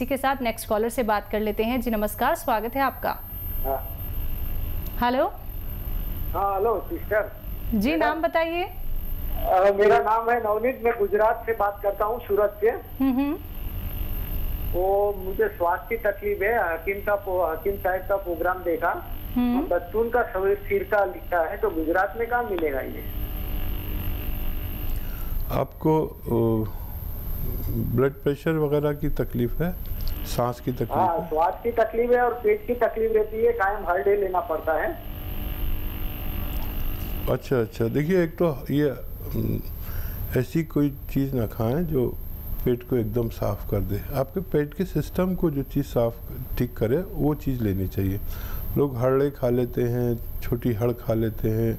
इसी के साथ नेक्स्ट कॉलर से बात कर लेते हैं। जी नमस्कार, स्वागत है आपका। हेलो। हाँ हेलो सिस्टर जी, नाम बताइए। मेरा नाम है नवनीत, मैं गुजरात से बात करता हूँ, सूरत से। वो मुझे स्वास्थ्य की तकलीफ है। हकीम साहब का प्रोग्राम देखा, बच्चों का सिर का लिखा है, तो गुजरात में कहाँ मिलेगा ये? आपको ब्लड प्रेशर वगैरह की तकलीफ है, सांस की तकलीफ है? हाँ, श्वास की तकलीफ है और पेट की तकलीफ रहती है, कायम हर डे लेना पड़ता है। अच्छा, देखिए, एक तो ये ऐसी कोई चीज़ ना खाएं जो पेट को एकदम साफ़ कर दे। आपके पेट के सिस्टम को जो चीज़ ठीक करे वो चीज़ लेनी चाहिए। लोग हड़े खा लेते हैं, छोटी हड़ खा लेते हैं,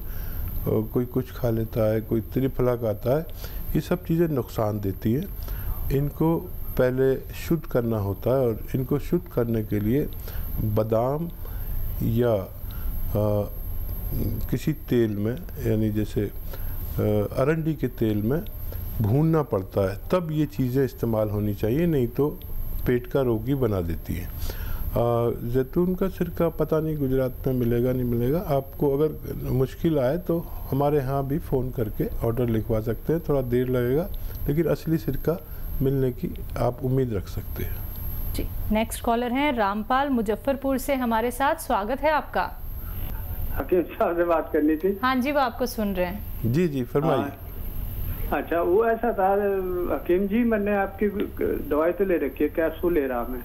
कोई कुछ खा लेता है, कोई त्रिफला खाता है। ये सब चीज़ें नुकसान देती हैं। इनको पहले शुद्ध करना होता है और इनको शुद्ध करने के लिए बादाम या किसी तेल में, यानी जैसे अरंडी के तेल में भूनना पड़ता है, तब ये चीज़ें इस्तेमाल होनी चाहिए, नहीं तो पेट का रोगी बना देती है। जैतून का सिरका पता नहीं गुजरात में मिलेगा नहीं मिलेगा। आपको अगर मुश्किल आए तो हमारे यहाँ भी फ़ोन करके ऑर्डर लिखवा सकते हैं, थोड़ा देर लगेगा, लेकिन असली सिरका मिलने की आप उम्मीद रख सकते हैं। जी, नेक्स्ट कॉलर हैं रामपाल मुजफ्फरपुर से हमारे साथ। स्वागत है आपका। हकीम साहब से बात करनी थी। हाँ जी, वो आपको सुन रहे हैं। जी फरमाइए। अच्छा, वो ऐसा था हकीम जी, मैंने आपकी दवाई तो ले रखी है, कैप्सूल ले रहा मैं।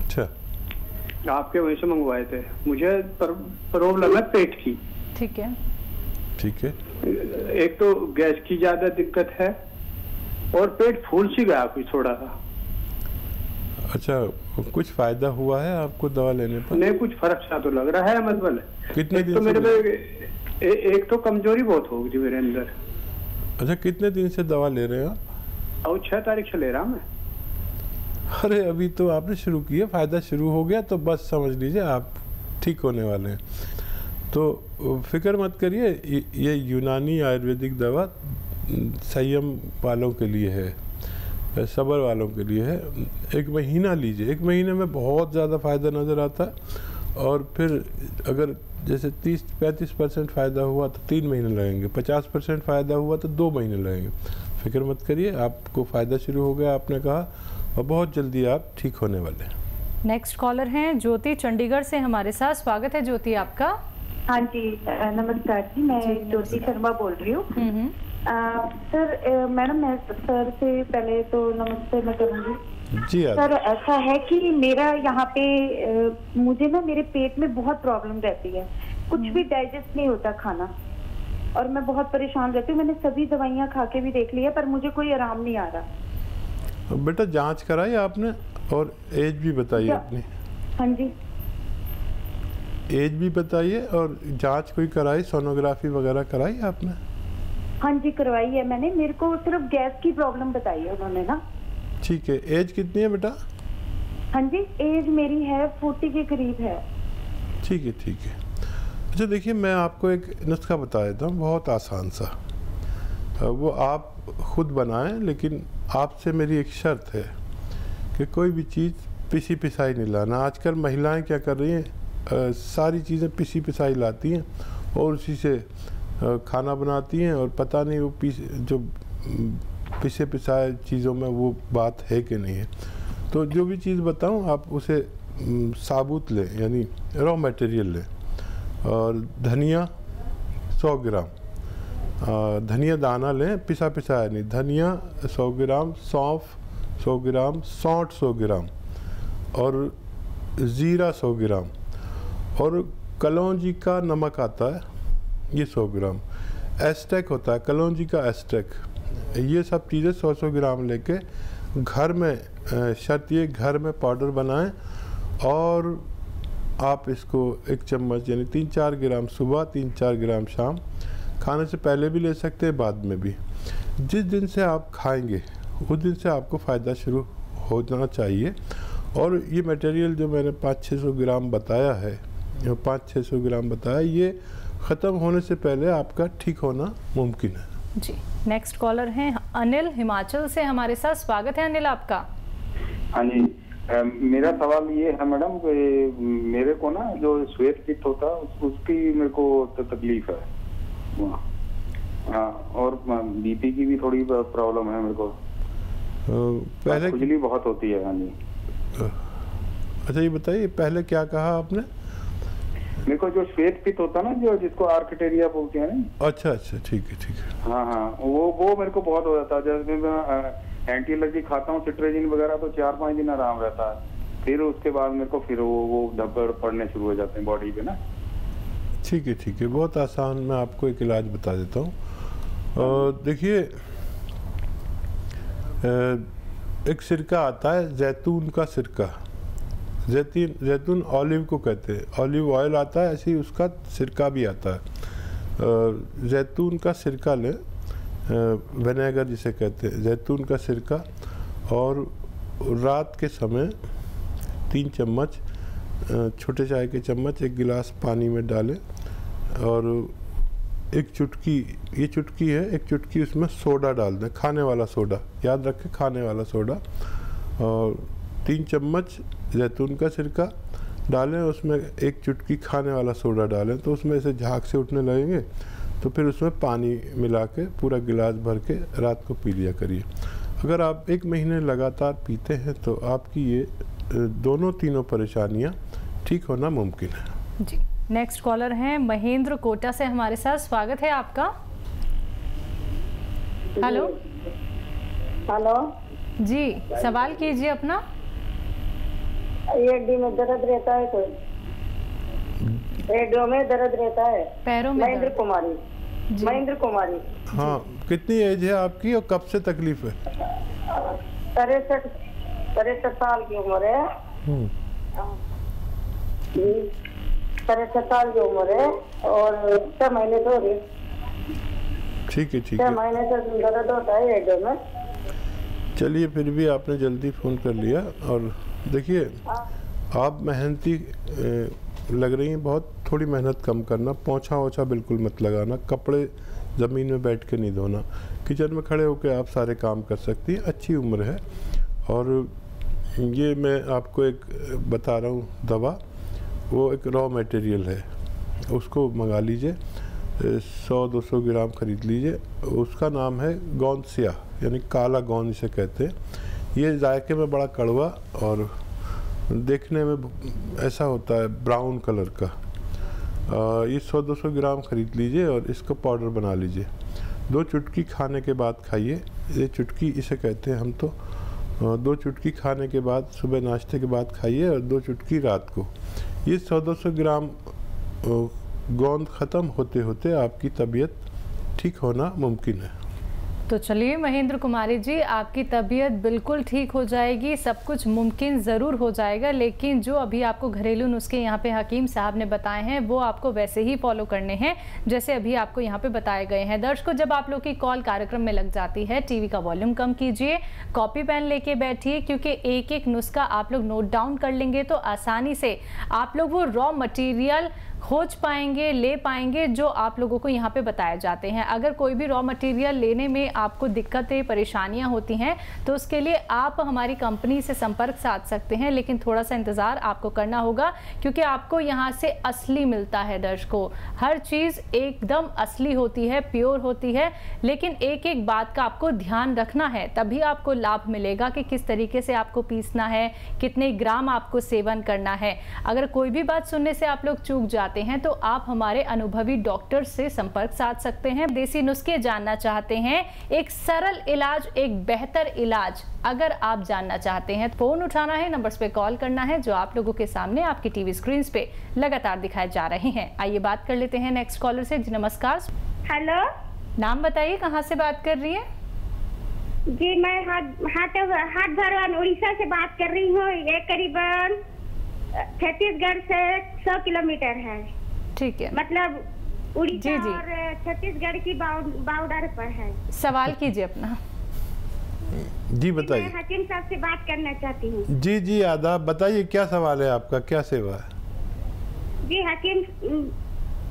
अच्छा, आपके वहीं से मंगवाए थे। मुझे प्रॉब्लम है पेट की। ठीक है। एक तो गैस की ज्यादा दिक्कत है और पेट फूल सी गया कुछ थोड़ा सा। अच्छा, कुछ फायदा हुआ है आपको दवा लेने पर? नहीं, कुछ फर्क सा तो लग रहा है। मतलब कितने दिन तो मेरे में एक तो कमजोरी बहुत होगी मेरे अंदर। अच्छा, कितने दिन से दवा ले रहे हो? और 6 तारीख से ले रहा मैं। अरे अभी तो आपने शुरू किया, फायदा शुरू हो गया तो बस समझ लीजिए आप ठीक होने वाले हैं। तो फिक्र मत करिए, ये यूनानी आयुर्वेदिक दवा संयम वालों के लिए है, सब्र वालों के लिए है। 1 महीना लीजिए, 1 महीने में बहुत ज़्यादा फ़ायदा नज़र आता है। और फिर अगर जैसे 30-35% फ़ायदा हुआ तो 3 महीने लगेंगे, 50% फ़ायदा हुआ तो 2 महीने लगेंगे। फिक्र मत करिए, आपको फ़ायदा शुरू हो गया आपने कहा, और बहुत जल्दी आप ठीक होने वाले हैं। नेक्स्ट कॉलर हैं ज्योति चंडीगढ़ से हमारे साथ। स्वागत है ज्योति आपका। हाँ जी, नमस्कार जी, मैं ज्योति शर्मा बोल रही हूँ। सर, मैडम मैं सर से पहले तो नमस्ते मैं करूँगी जी। सर, ऐसा है कि मेरा यहाँ पे मुझे ना मेरे पेट में बहुत प्रॉब्लम रहती है, कुछ भी डाइजेस्ट नहीं होता खाना, और मैं बहुत परेशान रहती हूँ। मैंने सभी दवाइयाँ खा के भी देख ली है, पर मुझे कोई आराम नहीं आ रहा। बेटा, जांच कराई आपने और एज भी बताइए अपनी? हाँ जी, एज भी बताइए और जांच कोई कराई, सोनोग्राफी वगैरह कराई आपने? हाँ जी, करवाई है मैंने। मेरे को सिर्फ गैस की प्रॉब्लम बताई है उन्होंने ना। ठीक है, एज कितनी है बेटा? हाँ जी, एज मेरी है 40 के करीब है। ठीक है। अच्छा देखिए, मैं आपको एक नुस्खा बता देता हूँ, बहुत आसान सा। वो आप खुद बनाएं, लेकिन आपसे मेरी एक शर्त है कि कोई भी चीज़ पिसी पिसाई नहीं लाना। आजकल महिलाएं क्या कर रही हैं, सारी चीज़ें पिसी पिसाई लाती हैं और उसी से खाना बनाती हैं, और पता नहीं वो जो पिसे पिसाए चीज़ों में वो बात है कि नहीं है। तो जो भी चीज़ बताऊं आप उसे साबुत लें, यानी रॉ मटेरियल लें। और धनिया 100 ग्राम, धनिया दाना लें, पिसा पिसाया नहीं, धनिया 100 ग्राम, सौंफ 100 ग्राम, सौंठ 100 ग्राम, और ज़ीरा 100 ग्राम, और कलौंजी का नमक आता है ये 100 ग्राम, एस्टेक होता है कलौंजी का एस्टेक। ये सब चीज़ें 100 ग्राम लेके घर में, शर्त ये घर में पाउडर बनाएं, और आप इसको 1 चम्मच यानी 3-4 ग्राम सुबह, 3-4 ग्राम शाम, खाने से पहले भी ले सकते हैं, बाद में भी। जिस दिन से आप खाएंगे उस दिन से आपको फ़ायदा शुरू होना चाहिए। और ये मटेरियल जो मैंने 500-600 ग्राम बताया है, 500-600 ग्राम बताया, ये ख़त्म होने से पहले आपका ठीक होना मुमकिन है। जी, नेक्स्ट कॉलर हैं अनिल हिमाचल से हमारे साथ। स्वागत है अनिल आपका। हाँ जी, मेरा सवाल ये है मैडम कि मेरे को ना जो श्वेत पित्त होता है उसकी मेरे को तकलीफ है। हाँ, और बीपी की भी थोड़ी प्रॉब्लम है मेरे को। पहले खुजली बहुत होती है। हाँ जी। अच्छा ये बताइए, पहले क्या कहा आपने? मेरे को जो श्वेत पित्त होता है ना, जो जिसको आर्किटेरिया बोलते हैं ना। अच्छा अच्छा, ठीक है ठीक है। हाँ हाँ, वो मेरे को बहुत हो जाता है। जैसे मैं एंटी एलर्जी खाता हूँ, सिट्रेजिन वगैरह, तो 4-5 दिन आराम रहता है। फिर उसके बाद मेरे को फिर वो धब्बड़ पड़ने शुरू हो जाते हैं बॉडी पे ना। ठीक है ठीक है, बहुत आसान, मैं आपको एक इलाज बता देता हूँ। देखिए, एक सिरका आता है, जैतून का सिरका। जैतून ऑलिव को कहते हैं, ऑलिव ऑयल आता है, ऐसे ही उसका सिरका भी आता है। जैतून का सिरका लें, विनेगर जिसे कहते हैं, जैतून का सिरका, और रात के समय 3 चम्मच छोटे चाय के चम्मच 1 गिलास पानी में डालें, और एक चुटकी, ये चुटकी है, एक चुटकी उसमें सोडा डाल दें, खाने वाला सोडा, याद रखें खाने वाला सोडा। और 3 चम्मच जैतून का सिरका डालें, उसमें 1 चुटकी खाने वाला सोडा डालें, तो उसमें ऐसे झाग से उठने लगेंगे। तो फिर उसमें पानी मिला के पूरा गिलास भर के रात को पी लिया करिए। अगर आप 1 महीने लगातार पीते हैं तो आपकी ये दोनों तीनों परेशानियां ठीक होना मुमकिन है। जी, नेक्स्ट कॉलर हैं महेंद्र कोटा से हमारे साथ, स्वागत है आपका। हेलो हेलो जी, सवाल कीजिए अपना। हड्डी में दर्द रहता है, कोई पेड़ों में दर्द रहता है, पैरों में। महेंद्र कुमारी। महेंद्र कुमारी। हाँ, कितनी एज है आपकी और कब से तकलीफ है? 63 साल की उम्र है। 63 साल की उम्र है, और 6 महीने से हो रही। ठीक है ठीक 6 है, महीने से दर्द होता है हेडों में। चलिए, फिर भी आपने जल्दी फ़ोन कर लिया। और देखिए, आप मेहनती लग रही हैं बहुत, थोड़ी मेहनत कम करना, पोंछा ओछा बिल्कुल मत लगाना, कपड़े ज़मीन में बैठ के नहीं धोना, किचन में खड़े होकर आप सारे काम कर सकती हैं, अच्छी उम्र है। और ये मैं आपको एक बता रहा हूँ दवा, वो एक रॉ मटेरियल है, उसको मंगा लीजिए, 100-200 ग्राम ख़रीद लीजिए। उसका नाम है गौंसिया, यानी काला गोंद इसे कहते हैं। ये जायके में बड़ा कड़वा और देखने में ऐसा होता है ब्राउन कलर का। ये 100-200 ग्राम ख़रीद लीजिए और इसको पाउडर बना लीजिए। 2 चुटकी खाने के बाद खाइए, ये चुटकी इसे कहते हैं हम तो। 2 चुटकी खाने के बाद, सुबह नाश्ते के बाद खाइए, और 2 चुटकी रात को। ये 100-200 ग्राम गोंद ख़त्म होते होते आपकी तबीयत ठीक होना मुमकिन है। तो चलिए महेंद्र कुमारी जी, आपकी तबीयत बिल्कुल ठीक हो जाएगी, सब कुछ मुमकिन ज़रूर हो जाएगा। लेकिन जो अभी आपको घरेलू नुस्खे यहाँ पे हकीम साहब ने बताए हैं, वो आपको वैसे ही फॉलो करने हैं जैसे अभी आपको यहाँ पे बताए गए हैं। दर्शकों, जब आप लोग की कॉल कार्यक्रम में लग जाती है, टीवी का वॉल्यूम कम कीजिए, कॉपी पेन लेके बैठिए, क्योंकि एक एक नुस्खा आप लोग नोट डाउन कर लेंगे तो आसानी से आप लोग वो रॉ मटीरियल खोज पाएंगे, ले पाएंगे जो आप लोगों को यहाँ पे बताए जाते हैं। अगर कोई भी रॉ मटेरियल लेने में आपको दिक्कतें, परेशानियाँ होती हैं, तो उसके लिए आप हमारी कंपनी से संपर्क साध सकते हैं, लेकिन थोड़ा सा इंतज़ार आपको करना होगा, क्योंकि आपको यहाँ से असली मिलता है। दर्शकों, हर चीज़ एकदम असली होती है, प्योर होती है, लेकिन एक एक बात का आपको ध्यान रखना है, तभी आपको लाभ मिलेगा कि किस तरीके से आपको पीसना है, कितने ग्राम आपको सेवन करना है। अगर कोई भी बात सुनने से आप लोग चूक जाते हैं तो आप हमारे अनुभवी डॉक्टर से संपर्क साध सकते हैं। देसी नुस्खे जानना चाहते हैं, एक सरल इलाज, एक बेहतर इलाज अगर आप जानना चाहते हैं, फोन उठाना है, नंबर्स पे कॉल करना है जो आप लोगों के सामने आपकी टीवी स्क्रीन पे लगातार दिखाए जा रहे हैं। आइए बात कर लेते हैं नेक्स्ट कॉलर से। जी नमस्कार। हेलो, नाम बताइए, कहाँ से बात कर रही है? जी मैं हाट भरवान उड़ीसा से बात कर रही हूँ। ये करीबन छत्तीसगढ़ से 100 किलोमीटर है। ठीक है, मतलब उड़ीसा और छत्तीसगढ़ की बॉर्डर पर है। सवाल कीजिए अपना। जी बताइए। मैं हकीम साहब से बात करना चाहती हूँ। जी जी आदाब, बताइए क्या सवाल है आपका, क्या सेवा है? जी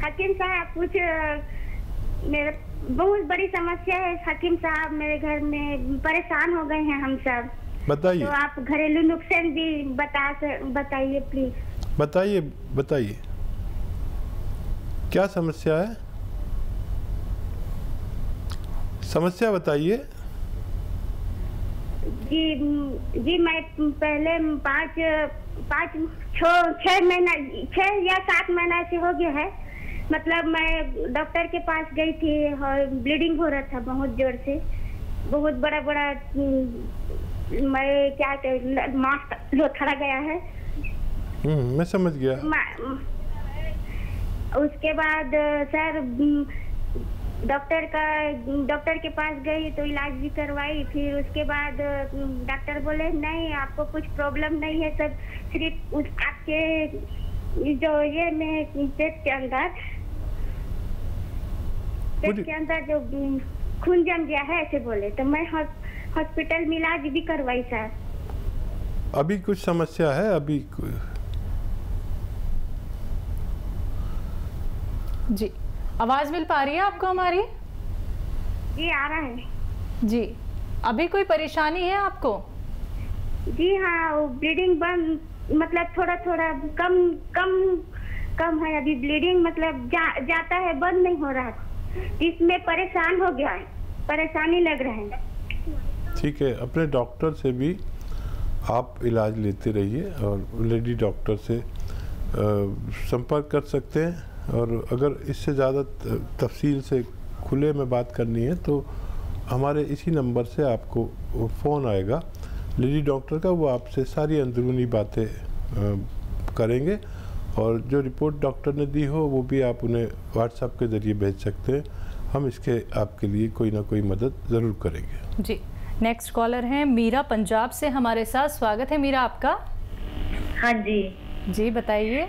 हकीम साहब, कुछ मेरे बहुत बड़ी समस्या है हकीम साहब। मेरे घर में परेशान हो गए हैं हम सब। बताइए। तो आप घरेलू नुस्खे भी बताइए प्लीज। बताइए बताइए, क्या समस्या है? समस्या बताइए। जी मैं पहले 6 या 7 महीना से हो गया है। मतलब मैं डॉक्टर के पास गई थी और ब्लीडिंग हो रहा था बहुत जोर से, बहुत बड़ा बड़ा, मैं क्या मांस लोथड़ा गया है। मैं समझ गया। उसके बाद सर डॉक्टर के पास गई तो इलाज भी करवाई। फिर उसके बाद डॉक्टर बोले नहीं आपको कुछ प्रॉब्लम नहीं है, सब सिर्फ आपके जो ये में पेट के अंदर जो खून जम गया है ऐसे बोले। तो मैं हॉस्पिटल में इलाज भी करवाई सर। अभी कुछ समस्या है? अभी जी आवाज मिल पा रही है आपको हमारी? जी आ रहा है जी। अभी कोई परेशानी है आपको? जी हाँ, ब्लीडिंग बंद, मतलब थोड़ा थोड़ा कम है अभी ब्लीडिंग, मतलब जाता है, बंद नहीं हो रहा। इसमें परेशान हो गया है, परेशानी लग रहा है। ठीक है, अपने डॉक्टर से भी आप इलाज लेते रहिए और लेडी डॉक्टर से संपर्क कर सकते हैं। और अगर इससे ज़्यादा तफसील से खुले में बात करनी है तो हमारे इसी नंबर से आपको फ़ोन आएगा लेडी डॉक्टर का, वो आपसे सारी अंदरूनी बातें करेंगे और जो रिपोर्ट डॉक्टर ने दी हो वो भी आप उन्हें व्हाट्सएप के ज़रिए भेज सकते हैं। हम इसके आपके लिए कोई ना कोई मदद ज़रूर करेंगे। जी। नेक्स्ट कॉलर हैं मीरा पंजाब से हमारे साथ। स्वागत है मीरा आपका। हाँ जी जी बताइए।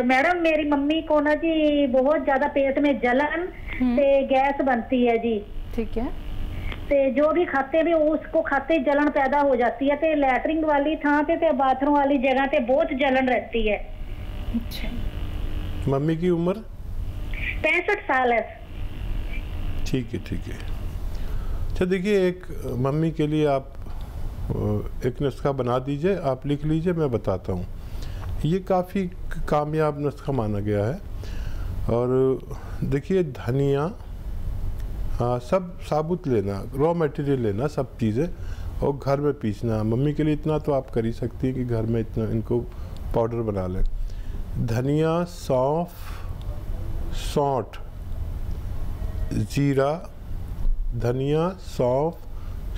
मैडम मेरी मम्मी को ना जी बहुत ज्यादा पेट में जलन से गैस बनती है जी। ठीक है। ते जो भी खाते भी उसको खाते जलन पैदा हो जाती है। ते लैटरिन वाली थां ते बाथरूम वाली जगह ते बहुत जलन रहती है। अच्छा। मम्मी की उम्र 65 साल है। ठीक है ठीक है। अच्छा देखिए, एक मम्मी के लिए आप एक नुस्खा बना दीजिए, आप लिख लीजिए, मैं बताता हूँ। ये काफ़ी कामयाब नुस्खा माना गया है। और देखिए धनिया सब साबुत लेना, रॉ मटेरियल लेना, सब चीज़ें, और घर में पीसना। मम्मी के लिए इतना तो आप कर ही सकती हैं कि घर में इतना इनको पाउडर बना लें। धनिया, सौंफ, सौंठ, ज़ीरा, धनिया, सौंफ,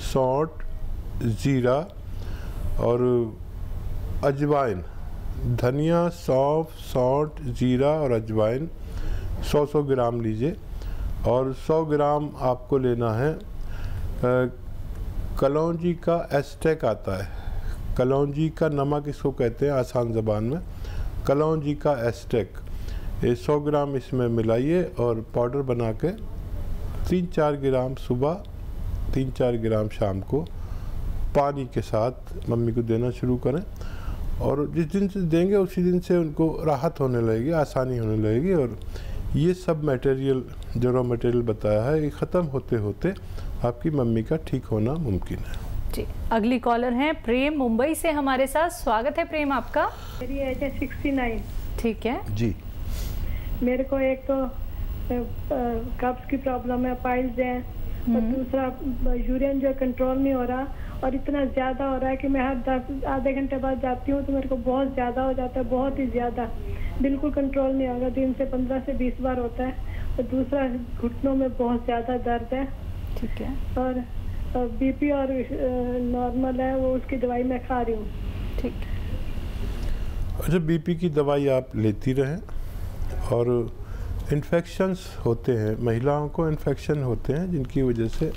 सौंठ, ज़ीरा और अजवाइन। धनिया, सौंफ, सौंठ, ज़ीरा और अजवाइन 100 ग्राम लीजिए। और 100 ग्राम आपको लेना है कलौंजी का एस्टेक आता है, कलौंजी का नमक इसको कहते हैं आसान ज़बान में, कलौंजी का एस्टेक। ये 100 ग्राम इसमें मिलाइए और पाउडर बना के 3-4 ग्राम सुबह, 3-4 ग्राम शाम को पानी के साथ मम्मी को देना शुरू करें। और जिस दिन से देंगे उसी दिन से उनको राहत होने लगेगी, आसानी होने लगेगी। और ये सब मटेरियल जो रॉ मटेरियल बताया है, ये ख़त्म होते होते आपकी मम्मी का ठीक होना मुमकिन है। जी। अगली कॉलर हैं प्रेम मुंबई से हमारे साथ। स्वागत है प्रेम आपका। मेरी एज है 69। ठीक है जी। मेरे को एक तो कब्ज की प्रॉब्लम है, पाइल्स है, और दूसरा यूरिन जो कंट्रोल नहीं हो रहा, और इतना ज़्यादा हो रहा है कि मैं हर आधे घंटे बाद जाती हूँ तो मेरे को बहुत ज़्यादा हो जाता है, बहुत ही ज़्यादा, बिल्कुल कंट्रोल नहीं होगा। दिन से 15 से 20 बार होता है। और दूसरा घुटनों में बहुत ज़्यादा दर्द है। ठीक है। और बीपी और नॉर्मल है, वो उसकी दवाई मैं खा रही हूँ। ठीक। अच्छा, बीपी की दवाई आप लेती रहें। और इन्फेक्शंस होते हैं, महिलाओं को इन्फेक्शन होते हैं जिनकी वजह से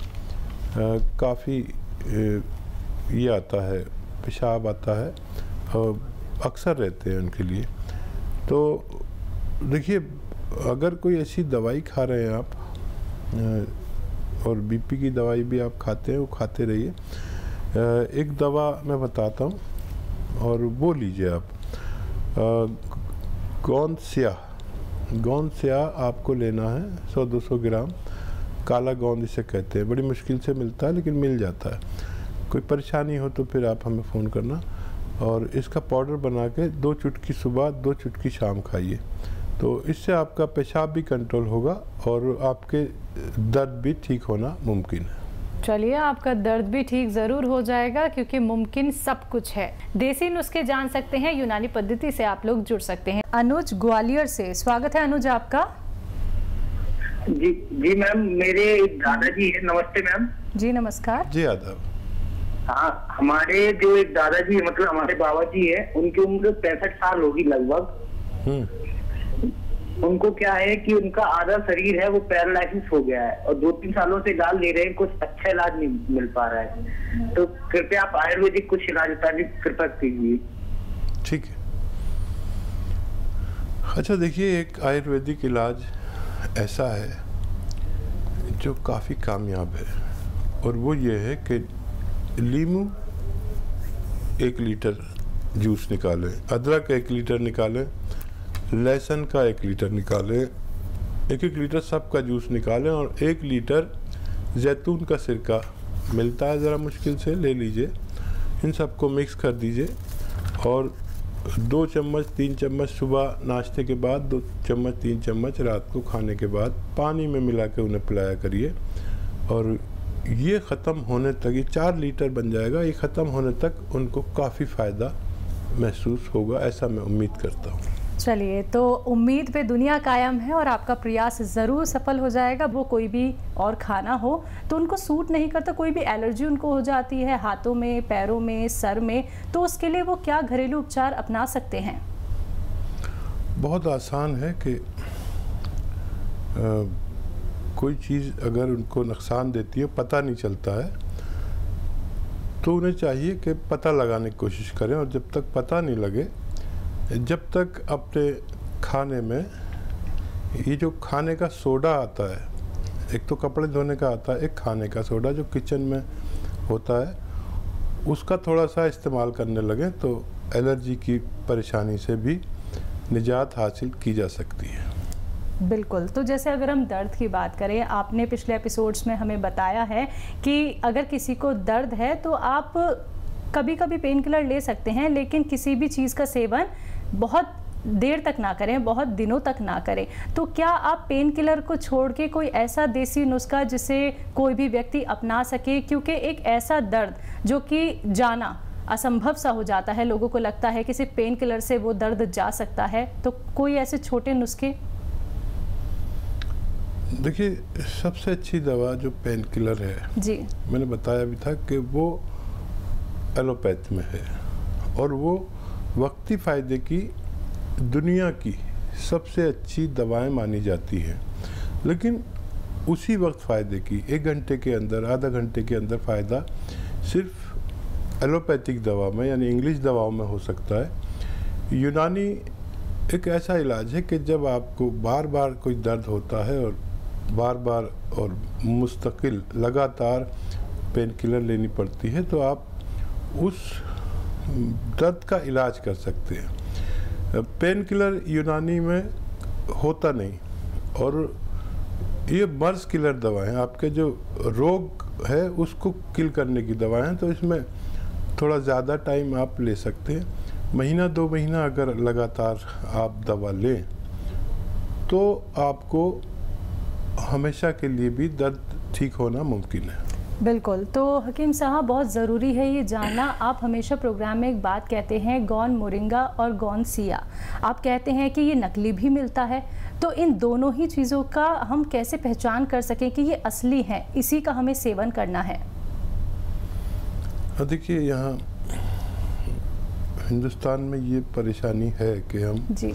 काफ़ी ये आता है, पेशाब आता है, और अक्सर रहते हैं उनके लिए। तो देखिए, अगर कोई ऐसी दवाई खा रहे हैं आप और बीपी की दवाई भी आप खाते हैं, वो खाते रहिए। एक दवा मैं बताता हूँ और वो लीजिए आप, गोंद स्याह आपको लेना है 100-200 ग्राम। काला गोंद इसे कहते हैं, बड़ी मुश्किल से मिलता है लेकिन मिल जाता है। कोई परेशानी हो तो फिर आप हमें फ़ोन करना। और इसका पाउडर बना के 2 चुटकी सुबह 2 चुटकी शाम खाइए, तो इससे आपका पेशाब भी कंट्रोल होगा और आपके दर्द भी ठीक होना मुमकिन है। चलिए, आपका दर्द भी ठीक ज़रूर हो जाएगा, क्योंकि मुमकिन सब कुछ है। देसी नुस्खे जान सकते हैं, यूनानी पद्धति से आप लोग जुड़ सकते हैं। अनुज ग्वालियर से, स्वागत है अनुज आपका। जी मैम, मेरे दादाजी है। नमस्ते मैम। जी नमस्कार। जी आदाब। हाँ, हमारे जो एक दादाजी मतलब हमारे बाबा जी है, उनकी उम्र 65 साल होगी लगभग। उनको क्या है कि उनका आधा शरीर है वो पैरालाइसिस हो गया है और 2-3 सालों से इलाज ले रहे हैं, कुछ अच्छा इलाज नहीं मिल पा रहा है। तो कृपया आप आयुर्वेदिक कुछ इलाज बताने की कृपा कीजिए। ठीक है। अच्छा देखिए, एक आयुर्वेदिक इलाज ऐसा है जो काफ़ी कामयाब है, और वो ये है कि लीमू 1 लीटर जूस निकालें, अदरक 1 लीटर निकालें, लहसुन का 1 लीटर निकालें, 1-1 लीटर सब का जूस निकालें, और 1 लीटर जैतून का सिरका मिलता है, ज़रा मुश्किल से ले लीजिए। इन सबको मिक्स कर दीजिए और 2 चम्मच 3 चम्मच सुबह नाश्ते के बाद, 2 चम्मच 3 चम्मच रात को खाने के बाद पानी में मिला के उन्हें पिलाया करिए। और ये ख़त्म होने तक, ये 4 लीटर बन जाएगा, ये ख़त्म होने तक उनको काफ़ी फ़ायदा महसूस होगा, ऐसा मैं उम्मीद करता हूँ। चलिए, तो उम्मीद पे दुनिया कायम है और आपका प्रयास ज़रूर सफल हो जाएगा। वो कोई भी और खाना हो तो उनको सूट नहीं करता, कोई भी एलर्जी उनको हो जाती है हाथों में, पैरों में, सर में, तो उसके लिए वो क्या घरेलू उपचार अपना सकते हैं? बहुत आसान है कि कोई चीज़ अगर उनको नुकसान देती है, पता नहीं चलता है, तो उन्हें चाहिए कि पता लगाने की कोशिश करें। और जब तक पता नहीं लगे, जब तक अपने खाने में ये जो खाने का सोडा आता है, एक तो कपड़े धोने का आता है, एक खाने का सोडा जो किचन में होता है, उसका थोड़ा सा इस्तेमाल करने लगें तो एलर्जी की परेशानी से भी निजात हासिल की जा सकती है। बिल्कुल। तो जैसे अगर हम दर्द की बात करें, आपने पिछले एपिसोड्स में हमें बताया है कि अगर किसी को दर्द है तो आप कभी कभी पेन किलर ले सकते हैं, लेकिन किसी भी चीज़ का सेवन बहुत देर तक ना करें, बहुत दिनों तक ना करें। तो क्या आप पेन किलर को छोड़ के कोई ऐसा देसी नुस्खा जिसे कोई भी व्यक्ति अपना सके, क्योंकि एक ऐसा दर्द जो कि जाना असंभव सा हो जाता है, लोगों को लगता है कि सिर्फ पेन किलर से वो दर्द जा सकता है, तो कोई ऐसे छोटे नुस्खे? देखिए, सबसे अच्छी दवा जो पेन किलर है, जी मैंने बताया भी था कि वो एलोपैथ में है, और वो वक्ती फ़ायदे की दुनिया की सबसे अच्छी दवाएं मानी जाती हैं, लेकिन उसी वक्त फ़ायदे की 1 घंटे के अंदर, आधा घंटे के अंदर फ़ायदा सिर्फ एलोपैथिक दवा में यानी इंग्लिश दवाओं में हो सकता है। यूनानी एक ऐसा इलाज है कि जब आपको बार बार कोई दर्द होता है और बार बार और मुस्तकिल लगातार पेन किलर लेनी पड़ती है, तो आप उस दर्द का इलाज कर सकते हैं। पेन किलर यूनानी में होता नहीं, और ये मर्ज किलर दवाएं, आपके जो रोग है उसको किल करने की दवाएं हैं, तो इसमें थोड़ा ज़्यादा टाइम आप ले सकते हैं। 1-2 महीना अगर लगातार आप दवा लें तो आपको हमेशा के लिए भी दर्द ठीक होना मुमकिन है। बिल्कुल। तो हकीम साहब, बहुत ज़रूरी है ये जानना, आप हमेशा प्रोग्राम में एक बात कहते हैं, गौन मोरिंगा और गौन सिया, आप कहते हैं कि ये नकली भी मिलता है, तो इन दोनों ही चीज़ों का हम कैसे पहचान कर सकें कि ये असली है, इसी का हमें सेवन करना है? देखिए, यहाँ हिंदुस्तान में ये परेशानी है कि हम जी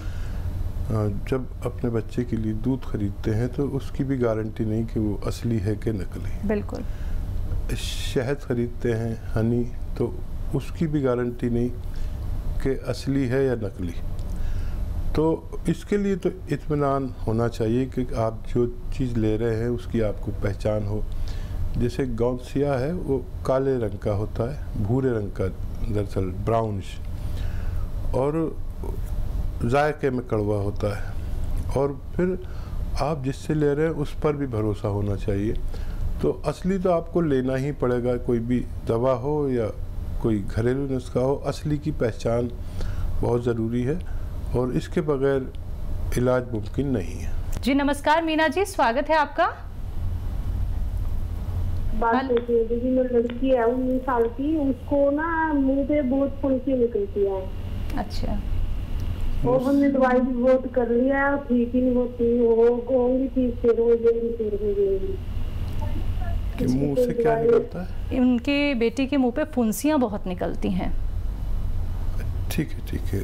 जब अपने बच्चे के लिए दूध खरीदते हैं तो उसकी भी गारंटी नहीं कि वो असली है कि नकली। बिल्कुल। शहद खरीदते हैं, हनी, तो उसकी भी गारंटी नहीं कि असली है या नकली। तो इसके लिए तो इत्मीनान होना चाहिए कि आप जो चीज़ ले रहे हैं उसकी आपको पहचान हो। जैसे गौनसिया है वो काले रंग का होता है, भूरे रंग का, दरअसल ब्राउनिश, और जायके में कड़वा होता है, और फिर आप जिससे ले रहे हैं उस पर भी भरोसा होना चाहिए। तो असली तो आपको लेना ही पड़ेगा, कोई भी दवा हो या कोई घरेलू नुस्खा हो, असली की पहचान बहुत ज़रूरी है और इसके बगैर इलाज मुमकिन नहीं है। जी नमस्कार मीना जी, स्वागत है आपका। बात देखिए दीदी, मेरी लड़की है 19 साल की, उसको ना मुंह पे बहुत फुंसी निकलती है। अच्छा। और हमने दवाई भी बहुत कर लिया, ठीक ही नहीं होती, होंगी ठीक से रोज कि मुंह से क्या निकलता है? उनके बेटी के मुंह पे फुंसियां बहुत निकलती हैं। ठीक है ठीक है।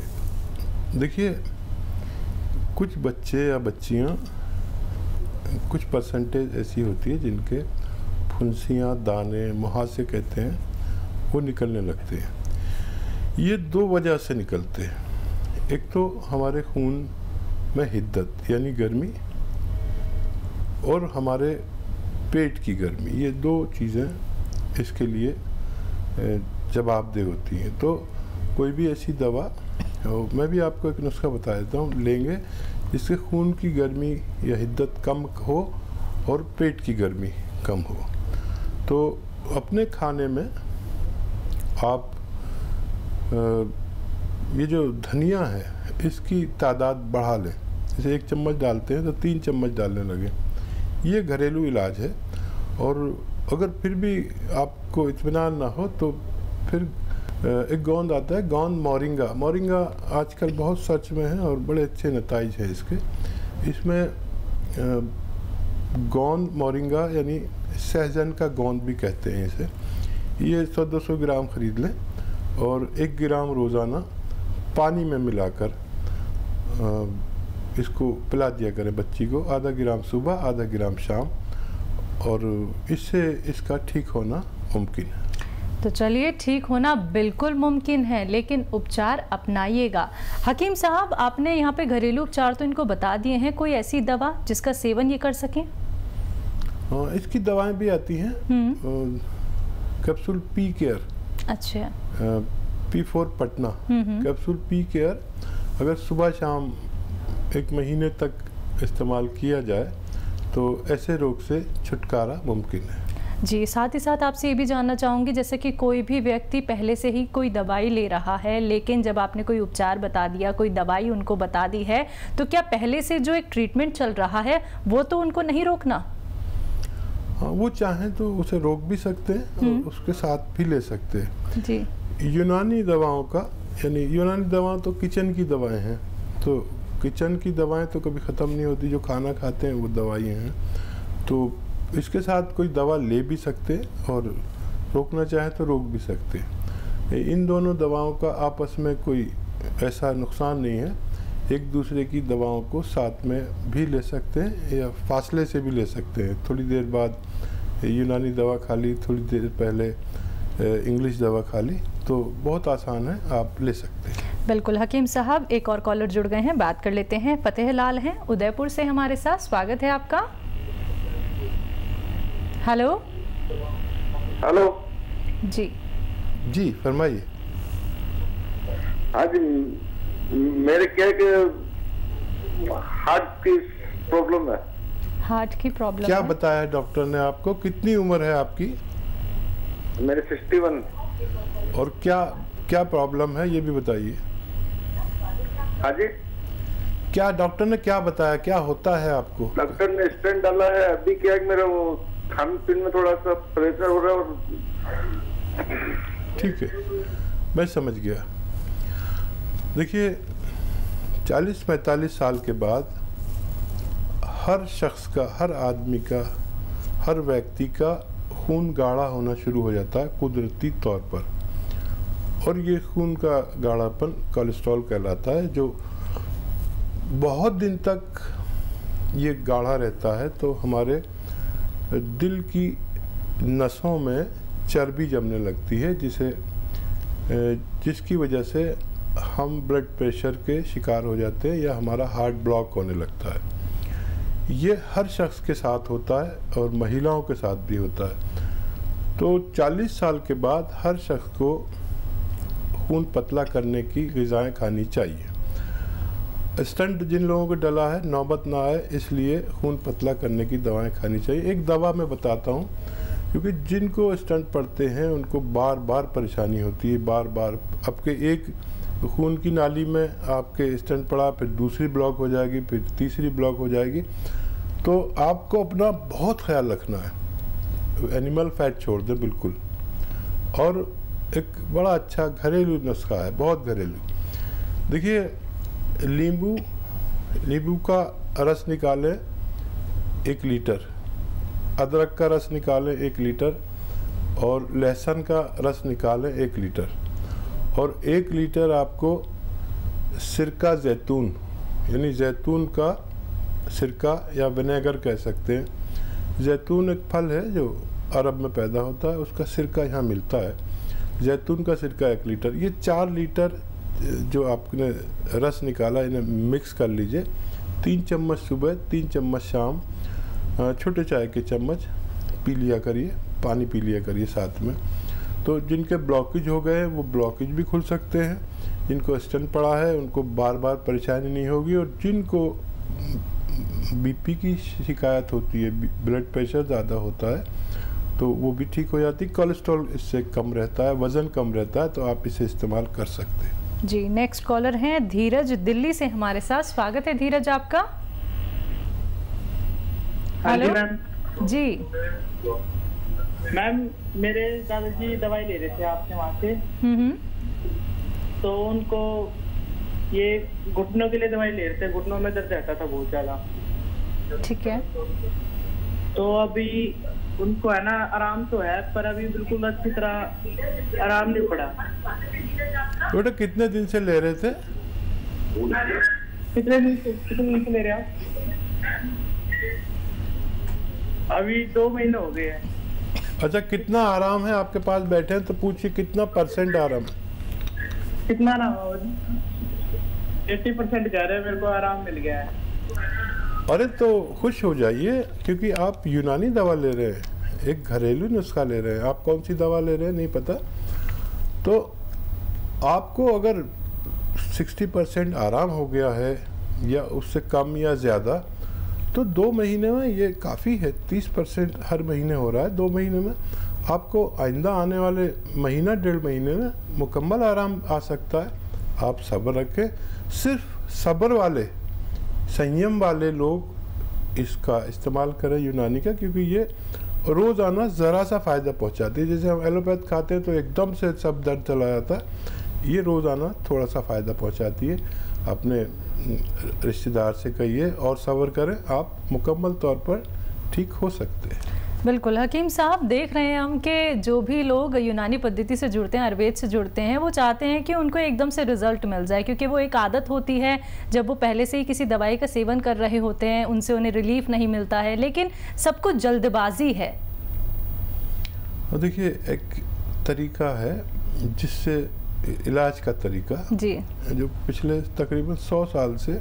देखिए कुछ बच्चे या बच्चियां, कुछ परसेंटेज ऐसी होती है जिनके फुंसियां, दाने, मुहासे कहते हैं, वो निकलने लगते हैं। ये 2 वजह से निकलते हैं। एक तो हमारे खून में हिद्दत यानी गर्मी और हमारे पेट की गर्मी, ये 2 चीज़ें इसके लिए जवाबदेह होती हैं। तो कोई भी ऐसी दवा, मैं भी आपको एक नुस्खा बता देता हूँ, लेंगे जिससे खून की गर्मी या हिद्दत कम हो और पेट की गर्मी कम हो। तो अपने खाने में आप ये जो धनिया है इसकी तादाद बढ़ा लें। जैसे 1 चम्मच डालते हैं तो 3 चम्मच डालने लगे। ये घरेलू इलाज है। और अगर फिर भी आपको इत्मीनान ना हो तो फिर एक गोंद आता है, गोंद मोरिंगा। मोरिंगा आजकल बहुत सर्च में है और बड़े अच्छे नताइज हैं इसके। इसमें गोंद मोरिंगा यानी सहजन का गोंद भी कहते हैं इसे। ये 100-200 ग्राम ख़रीद लें और 1 ग्राम रोज़ाना पानी में मिलाकर इसको पिला दिया करें बच्ची को। आधा ग्राम सुबह, आधा ग्राम शाम, और इससे इसका ठीक होना मुमकिन है। तो चलिए, ठीक होना बिल्कुल मुमकिन है, लेकिन उपचार अपनाइएगा। हकीम साहब, आपने यहाँ पे घरेलू उपचार तो इनको बता दिए हैं, कोई ऐसी दवा जिसका सेवन ये कर सकें? हाँ, इसकी दवाएं भी आती हैं। कैप्सूल पी केयर, अच्छा, P4 Patna capsule P care, अगर सुबह शाम 1 महीने तक इस्तेमाल किया जाए तो ऐसे रोग से छुटकारा मुमकिन है। जी, साथ ही साथ आपसे ये भी जानना चाहूँगी, जैसे कि कोई भी व्यक्ति पहले से ही कोई दवाई ले रहा है, लेकिन जब आपने कोई उपचार बता दिया, कोई दवाई उनको बता दी है, तो क्या पहले से जो एक ट्रीटमेंट चल रहा है वो तो उनको नहीं रोकना? हाँ, वो चाहें तो उसे रोक भी सकते हैं और उसके साथ भी ले सकते हैं। जी। यूनानी दवाओं का, यानी यूनानी दवा तो किचन की दवाएं हैं, तो किचन की दवाएं तो कभी ख़त्म नहीं होती। जो खाना खाते हैं वो दवाइयाँ हैं, तो इसके साथ कोई दवा ले भी सकते और रोकना चाहे तो रोक भी सकते। इन दोनों दवाओं का आपस में कोई ऐसा नुकसान नहीं है। एक दूसरे की दवाओं को साथ में भी ले सकते हैं या फासले से भी ले सकते हैं। थोड़ी देर बाद यूनानी दवा खा ली, थोड़ी देर पहले इंग्लिश दवा खा ली, तो बहुत आसान है, आप ले सकते हैं। बिल्कुल हकीम साहब, एक और कॉलर जुड़ गए हैं, बात कर लेते हैं। फतेह लाल हैं उदयपुर से हमारे साथ, स्वागत है आपका। हेलो हेलो जी जी, फरमाइए। हाँ जी, मेरे क्या के हार्ट की प्रॉब्लम है। हार्ट की प्रॉब्लम क्या है? बताया डॉक्टर ने आपको? कितनी उम्र है आपकी? मेरे 61। और क्या क्या प्रॉब्लम है ये भी बताइए। हाँ जी, क्या डॉक्टर ने क्या बताया, क्या होता है आपको? डॉक्टर ने स्टेंट डाला है। अभी क्या है, मेरा वो खान पीन में थोड़ा सा प्रेशर हो रहा है। और ठीक है, मैं समझ गया। देखिए, 40-45 साल के बाद हर शख्स का, हर आदमी का, हर व्यक्ति का खून गाढ़ा होना शुरू हो जाता है कुदरती तौर पर। और ये खून का गाढ़ापन कोलेस्ट्रॉल कहलाता है, जो बहुत दिन तक ये गाढ़ा रहता है तो हमारे दिल की नसों में चर्बी जमने लगती है, जिसकी वजह से हम ब्लड प्रेशर के शिकार हो जाते हैं या हमारा हार्ट ब्लॉक होने लगता है। ये हर शख्स के साथ होता है और महिलाओं के साथ भी होता है। तो 40 साल के बाद हर शख्स को खून पतला करने की ग़िज़ाएं खानी चाहिए। स्टंट जिन लोगों को डला है नौबत ना आए इसलिए खून पतला करने की दवाएं खानी चाहिए। एक दवा मैं बताता हूं, क्योंकि जिनको स्टंट पड़ते हैं उनको बार बार परेशानी होती है, बार बार आपके एक खून की नाली में आपके स्टंट पड़ा, फिर दूसरी ब्लॉक हो जाएगी, फिर तीसरी ब्लॉक हो जाएगी। तो आपको अपना बहुत ख्याल रखना है, एनिमल फैट छोड़ दें बिल्कुल। और एक बड़ा अच्छा घरेलू नुस्खा है, बहुत घरेलू। देखिए, नींबू का रस निकालें 1 लीटर, अदरक का रस निकालें 1 लीटर, और लहसुन का रस निकालें 1 लीटर, और 1 लीटर आपको सिरका जैतून, यानी जैतून का सिरका या विनेगर कह सकते हैं। जैतून एक फल है जो अरब में पैदा होता है, उसका सिरका यहाँ मिलता है। जैतून का सिरका 1 लीटर, ये 4 लीटर जो आपने रस निकाला इन्हें मिक्स कर लीजिए। 3 चम्मच सुबह, 3 चम्मच शाम, छोटे चाय के चम्मच पी लिया करिए, पानी पी लिया करिए साथ में। तो जिनके ब्लॉकेज हो गए हैं वो ब्लॉकेज भी खुल सकते हैं, जिनको स्टंट पड़ा है उनको बार बार परेशानी नहीं होगी, और जिनको बीपी की शिकायत होती है, ब्लड प्रेशर ज़्यादा होता है, तो वो भी ठीक हो जाती है। कोलेस्ट्रॉल इससे कम रहता है, वज़न कम रहता है, तो आप इसे इस्तेमाल कर सकते हैं। जी, नेक्स्ट कॉलर हैं धीरज दिल्ली से हमारे साथ। स्वागत है धीरज आपका। हेलो जी मैम, मेरे दादाजी दवाई ले रहे थे आपसे वहाँ से, तो उनको ये घुटनों के लिए दवाई ले रहे थे, घुटनों में दर्द रहता था बहुत ज्यादा। ठीक है, तो अभी उनको है ना आराम तो है, पर अभी बिल्कुल अच्छी तरह आराम नहीं पड़ा। बेटा कितने दिन से ले रहे थे? कितने दिन से ले रहे आप? अभी 2 महीने हो गए हैं। अच्छा, कितना आराम है? आपके पास बैठे हैं तो पूछिए कितना % आराम है? कितना आराम है? 80% कह रहे हैं, मेरे को आराम मिल गया है। अरे तो खुश हो जाइए, क्योंकि आप यूनानी दवा ले रहे हैं, एक घरेलू नुस्खा ले रहे हैं। आप कौन सी दवा ले रहे हैं नहीं पता, तो आपको अगर 60% आराम हो गया है या उससे कम या ज़्यादा, तो 2 महीने में ये काफ़ी है। 30% हर महीने हो रहा है, 2 महीने में आपको आइंदा आने वाले महीना 1.5 महीने में मुकम्मल आराम आ सकता है। आप सब्र रखें, सिर्फ सब्र वाले, संयम वाले लोग इसका इस्तेमाल करें यूनानी का, क्योंकि ये रोज़ाना ज़रा सा फ़ायदा पहुंचाती है। जैसे हम एलोपैथ खाते हैं तो एकदम से सब दर्द चला जाता है, ये रोज़ाना थोड़ा सा फ़ायदा पहुंचाती है। अपने रिश्तेदार से कहिए और सब्र करें, आप मुकम्मल तौर पर ठीक हो सकते हैं। बिल्कुल हकीम साहब, देख रहे हैं हम कि जो भी लोग यूनानी पद्धति से जुड़ते हैं, आयुर्वेद से जुड़ते हैं, वो चाहते हैं कि उनको एकदम से रिजल्ट मिल जाए, क्योंकि वो एक आदत होती है, जब वो पहले से ही किसी दवाई का सेवन कर रहे होते हैं उनसे उन्हें रिलीफ नहीं मिलता है, लेकिन सब कुछ जल्दबाजी है। और देखिए, एक तरीका है जिससे इलाज का तरीका जी, जो पिछले तकरीबन 100 साल से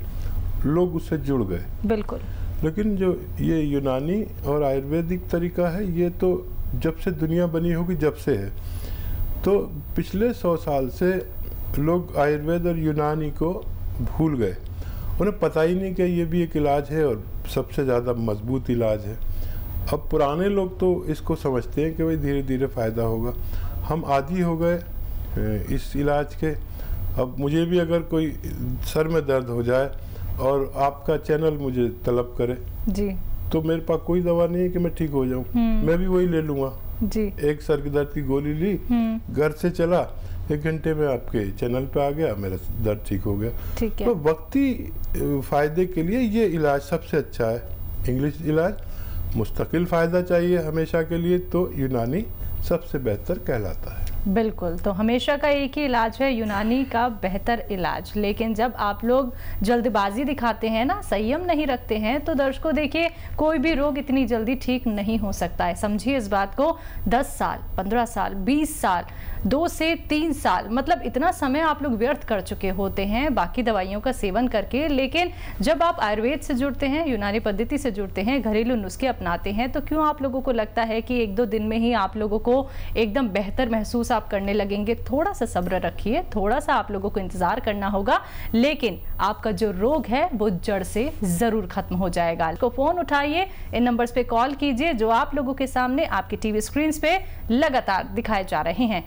लोग उससे जुड़ गए। बिल्कुल। लेकिन जो ये यूनानी और आयुर्वेदिक तरीका है, ये तो जब से दुनिया बनी होगी जब से है। तो पिछले 100 साल से लोग आयुर्वेद और यूनानी को भूल गए, उन्हें पता ही नहीं कि ये भी एक इलाज है और सबसे ज़्यादा मजबूत इलाज है। अब पुराने लोग तो इसको समझते हैं कि भाई धीरे धीरे फ़ायदा होगा, हम आदी हो गए इस इलाज के। अब मुझे भी अगर कोई सर में दर्द हो जाए और आपका चैनल मुझे तलब करे जी, तो मेरे पास कोई दवा नहीं है कि मैं ठीक हो जाऊं, मैं भी वही ले लूँगा जी। एक सर की दर्द की गोली ली, घर से चला, 1 घंटे में आपके चैनल पे आ गया, मेरा दर्द ठीक हो गया। ठीक है। तो वक्ती फ़ायदे के लिए ये इलाज सबसे अच्छा है, इंग्लिश इलाज। मुस्तकिल फ़ायदा चाहिए हमेशा के लिए तो यूनानी सबसे बेहतर कहलाता है। बिल्कुल, तो हमेशा का एक ही इलाज है यूनानी का बेहतर इलाज। लेकिन जब आप लोग जल्दबाजी दिखाते हैं ना, संयम नहीं रखते हैं, तो दर्शकों देखिए, कोई भी रोग इतनी जल्दी ठीक नहीं हो सकता है। समझिए इस बात को, 10 साल, 15 साल, 20 साल 2 से 3 साल, मतलब इतना समय आप लोग व्यर्थ कर चुके होते हैं बाकी दवाइयों का सेवन करके। लेकिन जब आप आयुर्वेद से जुड़ते हैं, यूनानी पद्धति से जुड़ते हैं, घरेलू नुस्खे अपनाते हैं, तो क्यों आप लोगों को लगता है कि 1-2 दिन में ही आप लोगों को एकदम बेहतर महसूस आप करने लगेंगे? थोड़ा सा सब्र रखिए, थोड़ा सा आप लोगों को इंतजार करना होगा, लेकिन आपका जो रोग है वो जड़ से जरूर खत्म हो जाएगा। तो फोन उठाइए, इन नंबर्स पे कॉल कीजिए जो आप लोगों के सामने आपकी टीवी स्क्रीन पे लगातार दिखाए जा रहे हैं।